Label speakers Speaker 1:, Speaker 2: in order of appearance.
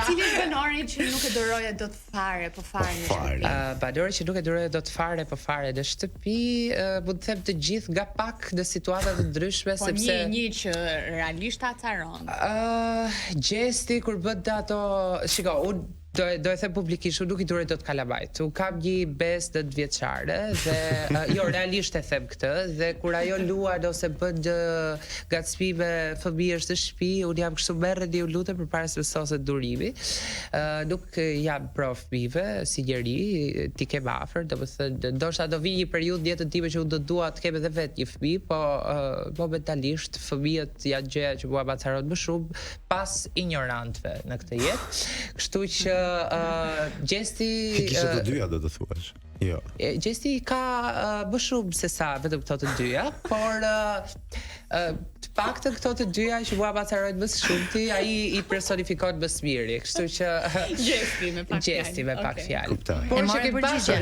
Speaker 1: Cili banori që nuk e duroje dot fare, po fare në shtëpi?
Speaker 2: Banori që nuk e duroje dot fare, po fare në shtëpi, mund të them të gjithë nga pak në situata të ndryshme, sepse
Speaker 1: një që realisht acaron.
Speaker 2: Gjesti kur bët ato, shiko, unë do e them publikisht, unë nuk i duroj dot kalamajt. Unë kam një bes 10 vjeçare dhe jo realisht e them këtë, dhe kur ajo luan ose bën gacmime fëmijësh në shtëpi, unë jam kështu merreni, ju lutem përpara se soset durimi. Nuk jam pro fëmijëve si njeri, ti ke më afër, domethënë ndoshta do vi një periudhë në jetën time që unë do dua të kem edhe vetë një fëmijë, po momentalisht fëmijët janë gjëja që mua më acaron më shumë pas ignorantëve në këtë jetë. Kështu që Gjesti
Speaker 3: kishe të dyja do të thuash. Jo.
Speaker 2: Gjesti ka më shumë se sa vetëm këto të dyja, por të paktën këto të dyja që mua më acarojnë më shumë, ai i personifikon më së miri. Kështu që
Speaker 1: Gjesti me pak fjalë.
Speaker 2: Gjesti me pak fjalë.
Speaker 3: Kuptoj.
Speaker 2: Por që ke pasur